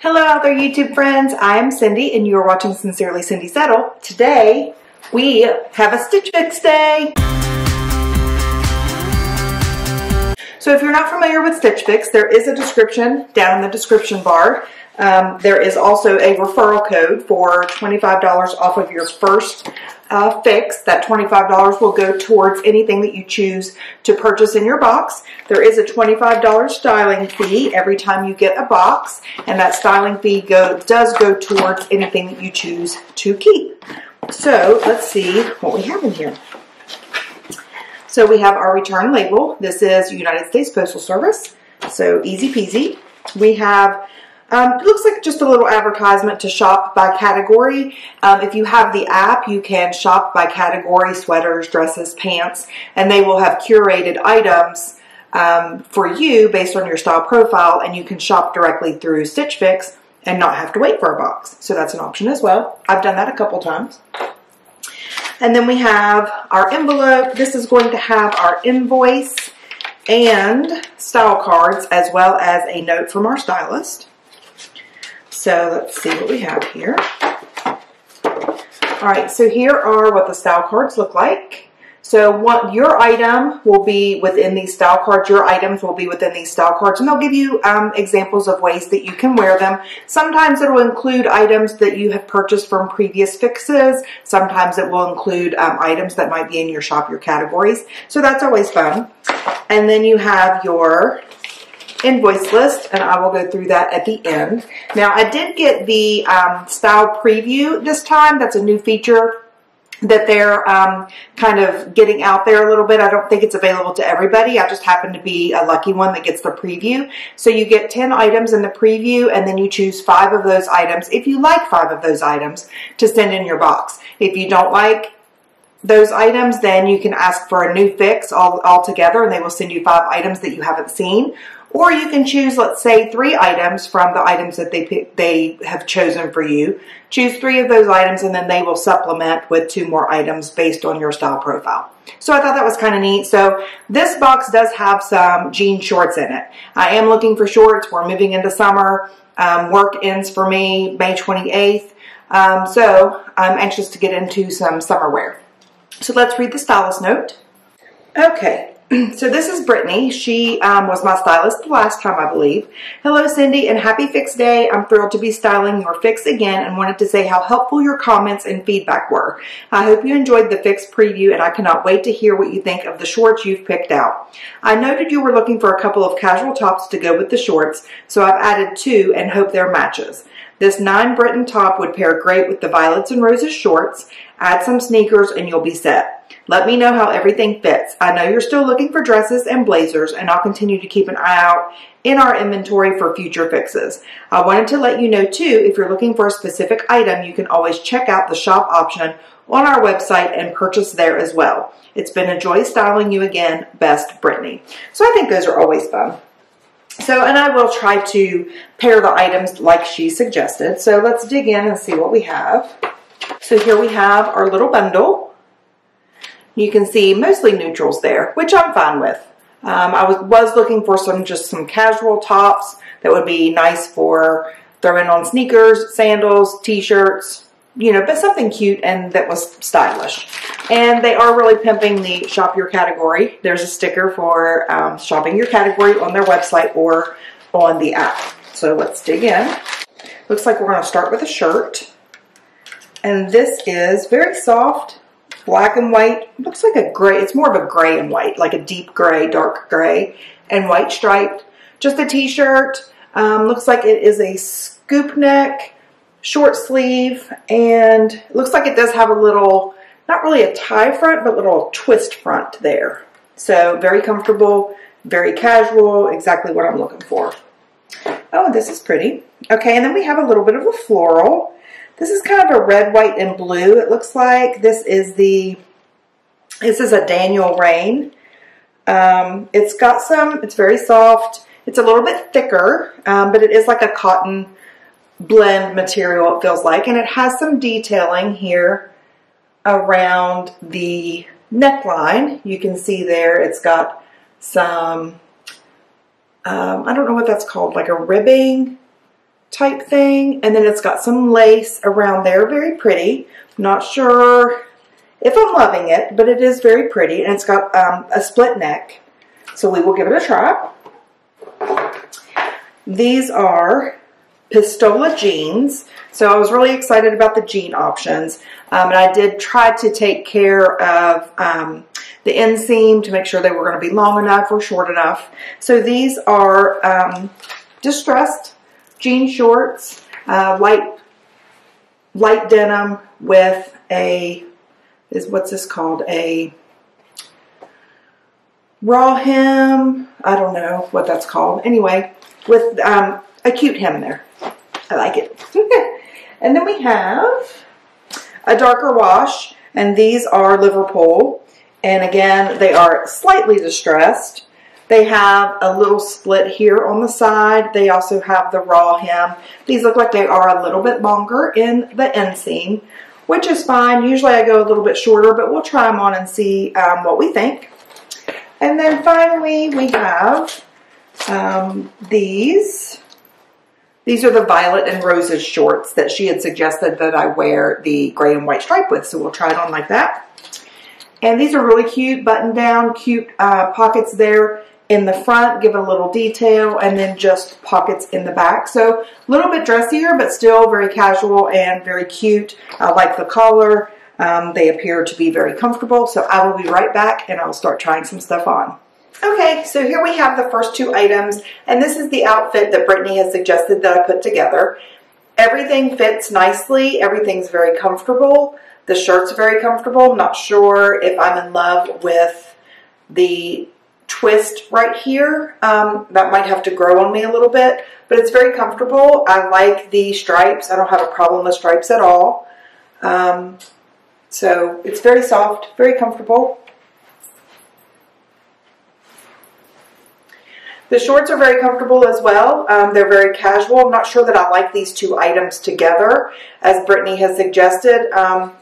Hello out there YouTube friends, I am Cindy and you are watching Sincerely Cindy Settle. Today we have a Stitch Fix day. So if you're not familiar with Stitch Fix, there is a description down in the description bar. There is also a referral code for $25 off of your first fix. That $25 will go towards anything that you choose to purchase in your box. There is a $25 styling fee every time you get a box, and that styling fee does go towards anything that you choose to keep. So let's see what we have in here. So we have our return label. This is United States Postal Service, so easy peasy. We have it looks like just a little advertisement to shop by category. If you have the app, you can shop by category: sweaters, dresses, pants, and they will have curated items for you based on your style profile, and you can shop directly through Stitch Fix and not have to wait for a box. So that's an option as well. I've done that a couple times. And then we have our envelope. This is going to have our invoice and style cards, as well as a note from our stylist. So let's see what we have here. All right, so here are what the style cards look like. So your item will be within these style cards. Your items will be within these style cards, and they'll give you examples of ways that you can wear them. Sometimes it will include items that you have purchased from previous fixes. Sometimes it will include items that might be in your shop, your categories. So that's always fun. And then you have your invoice list, and I will go through that at the end. Now, I did get the style preview this time. That's a new feature that they're kind of getting out there a little bit. I don't think it's available to everybody. I just happen to be a lucky one that gets the preview. So you get 10 items in the preview, and then you choose 5 of those items, if you like 5 of those items, to send in your box. If you don't like those items, then you can ask for a new fix altogether, and they will send you 5 items that you haven't seen. Or you can choose, let's say, 3 items from the items that they have chosen for you. Choose 3 of those items, and then they will supplement with 2 more items based on your style profile. So I thought that was kind of neat. So this box does have some jean shorts in it. I am looking for shorts. We're moving into summer. Work ends for me May 28th. So I'm anxious to get into some summer wear. So let's read the stylist note. Okay. So this is Brittany. She was my stylist the last time, I believe. Hello, Cindy, and happy Fix Day. I'm thrilled to be styling your fix again and wanted to say how helpful your comments and feedback were. I hope you enjoyed the fix preview, and I cannot wait to hear what you think of the shorts you've picked out. I noted you were looking for a couple of casual tops to go with the shorts, so I've added 2 and hope they're matches. This 9 Britton top would pair great with the Violets and Roses shorts. Add some sneakers and you'll be set. Let me know how everything fits. I know you're still looking for dresses and blazers, and I'll continue to keep an eye out in our inventory for future fixes. I wanted to let you know too, if you're looking for a specific item, you can always check out the shop option on our website and purchase there as well. It's been a joy styling you again. Best, Brittany. So I think those are always fun. So, and I will try to pair the items like she suggested. So let's dig in and see what we have. So here we have our little bundle. You can see mostly neutrals there, which I'm fine with. I was looking for just some casual tops that would be nice for throwing on sneakers, sandals, t-shirts, you know, but something cute and that was stylish. And they are really pimping the shop your category. There's a sticker for shopping your category on their website or on the app. So let's dig in. Looks like we're going to start with a shirt. And this is very soft, black and white. Looks like a gray. It's more of a gray and white, like a deep gray, dark gray, and white striped. Just a t-shirt. Looks like it is a scoop neck, short sleeve, and it looks like it does have a little, not really a tie front, but a little twist front there. So very comfortable, very casual, exactly what I'm looking for. Oh, this is pretty. Okay, and then we have a little bit of a floral. This is kind of a red, white, and blue, it looks like. This is a Daniel Rainn. It's very soft. It's a little bit thicker, but it is like a cotton blend material, it feels like. And it has some detailing here around the neckline. You can see there it's got some, I don't know what that's called, like a ribbing type thing. And then it's got some lace around there. Very pretty. Not sure if I'm loving it, but it is very pretty. And it's got a split neck. So we will give it a try. These are Pistola jeans. So I was really excited about the jean options. And I did try to take care of the inseam to make sure they were going to be long enough or short enough. So these are distressed jean shorts, light denim with a, what's this called? A raw hem. I don't know what that's called. Anyway, with a cute hem there. I like it. And then we have a darker wash, and these are Liverpool. And again, they are slightly distressed. They have a little split here on the side. They also have the raw hem. These look like they are a little bit longer in the inseam, which is fine. Usually I go a little bit shorter, but we'll try them on and see what we think. And then finally we have these. These are the violet and roses shorts that she had suggested that I wear the gray and white stripe with. So we'll try it on like that. And these are really cute, button down, cute pockets there in the front, give it a little detail, and then just pockets in the back. So a little bit dressier, but still very casual and very cute. I like the collar. They appear to be very comfortable. So I will be right back and I'll start trying some stuff on. Okay, so here we have the first two items, and this is the outfit that Brittany has suggested that I put together. Everything fits nicely. Everything's very comfortable. The shirt's very comfortable. I'm not sure if I'm in love with the twist right here. That might have to grow on me a little bit, but it's very comfortable. I like the stripes. I don't have a problem with stripes at all. So it's very soft, very comfortable. The shorts are very comfortable as well. They're very casual. I'm not sure that I like these two items together, as Brittany has suggested.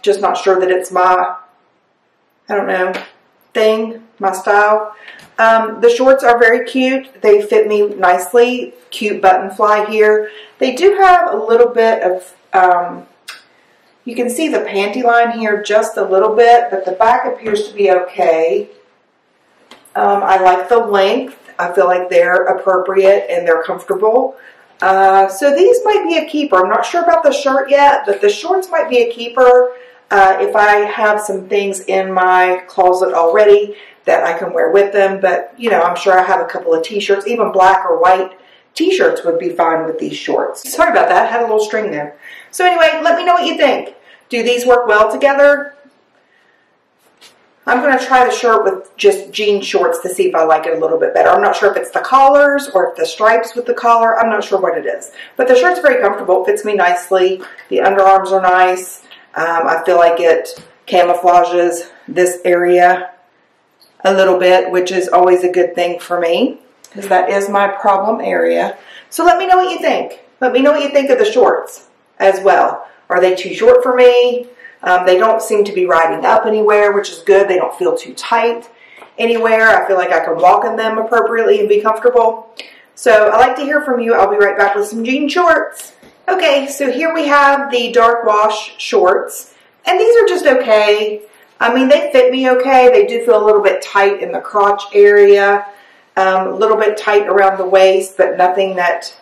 Just not sure that it's my, I don't know, thing, my style. The shorts are very cute. They fit me nicely. Cute button fly here. They do have a little bit of, you can see the panty line here just a little bit, but the back appears to be okay. I like the length. I feel like they're appropriate and they're comfortable. So these might be a keeper. I'm not sure about the shirt yet, but the shorts might be a keeper if I have some things in my closet already that I can wear with them. But, you know, I'm sure I have a couple of t-shirts. Even black or white t-shirts would be fine with these shorts. Sorry about that. I had a little string there. So anyway, let me know what you think. Do these work well together? I'm going to try the shirt with just jean shorts to see if I like it a little bit better. I'm not sure if it's the collars or if the stripes with the collar. I'm not sure what it is. But the shirt's very comfortable. It fits me nicely. The underarms are nice. I feel like it camouflages this area a little bit, which is always a good thing for me because that is my problem area. So let me know what you think. Let me know what you think of the shorts as well. Are they too short for me? They don't seem to be riding up anywhere, which is good. They don't feel too tight anywhere. I feel like I can walk in them appropriately and be comfortable. So I like to hear from you. I'll be right back with some jean shorts. Okay, so here we have the dark wash shorts. And these are just okay. I mean, they fit me okay. They do feel a little bit tight in the crotch area. A little bit tight around the waist, but nothing that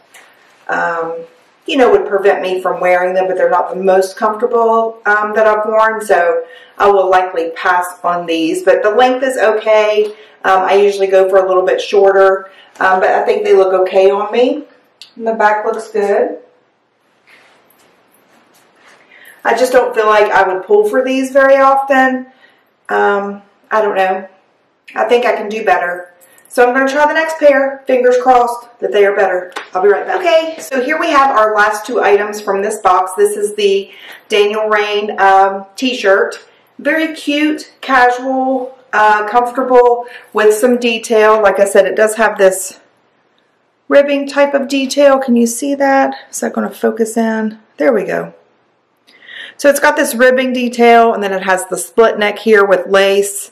you know, would prevent me from wearing them, but they're not the most comfortable that I've worn, so I will likely pass on these. But the length is okay. I usually go for a little bit shorter, but I think they look okay on me. And the back looks good. I just don't feel like I would pull for these very often. I don't know. I think I can do better. So I'm going to try the next pair. Fingers crossed that they are better. I'll be right back. Okay, so here we have our last two items from this box. This is the Daniel Rainn t-shirt. Very cute, casual, comfortable with some detail. Like I said, it does have this ribbing type of detail. Can you see that? Is that going to focus in? There we go. So it's got this ribbing detail, and then it has the split neck here with lace.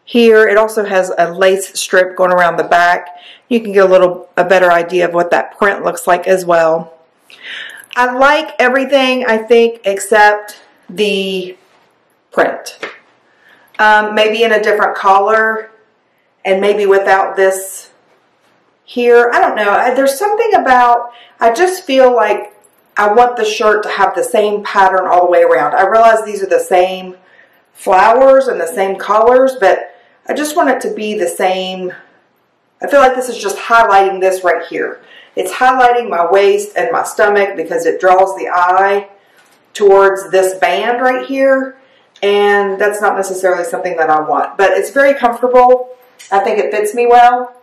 Here, it also has a lace strip going around the back. You can get a better idea of what that print looks like as well. I like everything, I think, except the print. Maybe in a different color and maybe without this here. I don't know. There's something about, I just feel like I want the shirt to have the same pattern all the way around. I realize these are the same flowers and the same colors, but I just want it to be the same. I feel like this is just highlighting this right here. It's highlighting my waist and my stomach because it draws the eye towards this band right here. And that's not necessarily something that I want. But it's very comfortable. I think it fits me well.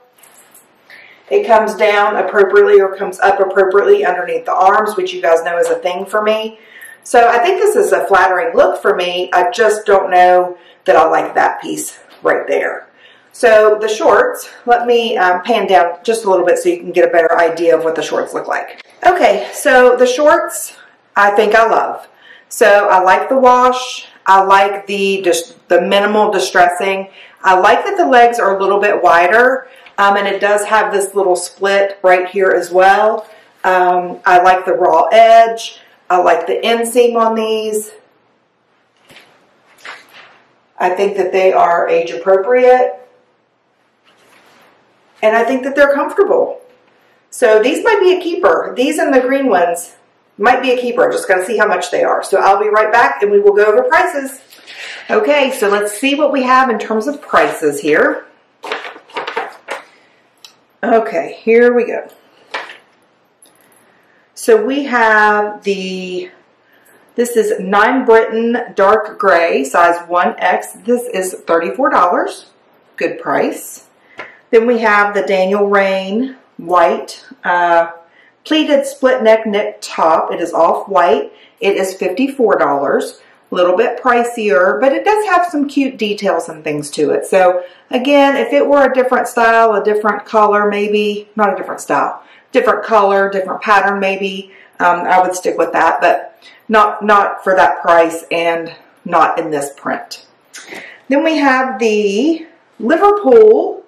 It comes down appropriately or comes up appropriately underneath the arms, which you guys know is a thing for me. So I think this is a flattering look for me. I just don't know that I like that piece right there. So the shorts, let me pan down just a little bit so you can get a better idea of what the shorts look like. Okay, so the shorts I think I love. So I like the wash. I like the minimal distressing. I like that the legs are a little bit wider, and it does have this little split right here as well. I like the raw edge. I like the inseam on these. I think that they are age appropriate. And I think that they're comfortable. So these might be a keeper. These and the green ones might be a keeper. Just got to see how much they are. So I'll be right back and we will go over prices. Okay, so let's see what we have in terms of prices here. Okay, here we go. So we have this is 9 Britton dark gray, size 1X. This is $34. Good price. Then we have the Daniel Rainn white pleated split neck knit top. It is off white. It is $54. A little bit pricier, but it does have some cute details and things to it. So again, if it were a different style, a different color, maybe, not a different style, different color, different pattern maybe, I would stick with that, but not for that price and not in this print. Then we have the Liverpool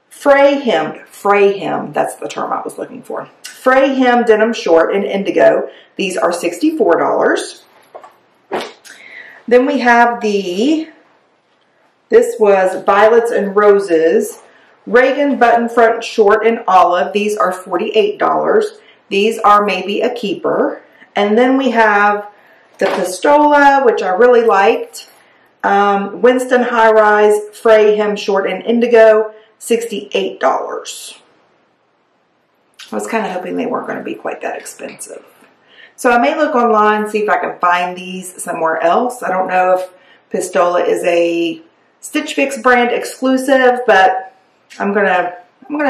Fray hem, that's the term I was looking for. Fray hem denim short in indigo. These are $64. Then we have this was Violets and Roses, Raegan button front short in olive. These are $48. These are maybe a keeper. And then we have the Pistola, which I really liked. Winston high rise, Fray hem short in indigo. $68. I was kind of hoping they weren't going to be quite that expensive. So I may look online, see if I can find these somewhere else. I don't know if Pistola is a STITCHFIX brand exclusive, but I'm gonna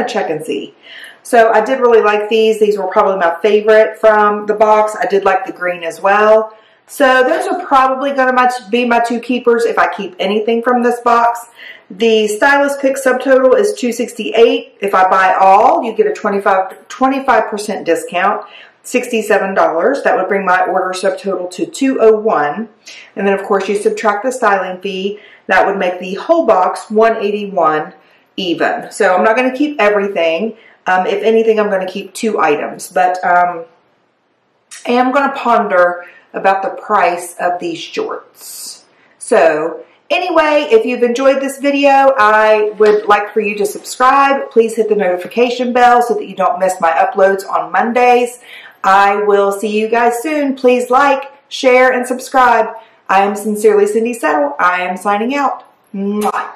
check and see. So I did really like these. These were probably my favorite from the box. I did like the green as well. So those are probably going to be my 2 keepers if I keep anything from this box. The SincerelyCindiSettle subtotal is $268. If I buy all, you get a 25% discount, $67. That would bring my order subtotal to $201. And then, of course, you subtract the styling fee. That would make the whole box $181 even. So I'm not going to keep everything. If anything, I'm going to keep 2 items. But I am going to ponder about the price of these shorts. So anyway, if you've enjoyed this video, I would like for you to subscribe. Please hit the notification bell so that you don't miss my uploads on Mondays. I will see you guys soon. Please like, share, and subscribe. I am Sincerely Cindy Settle. I am signing out. Mwah.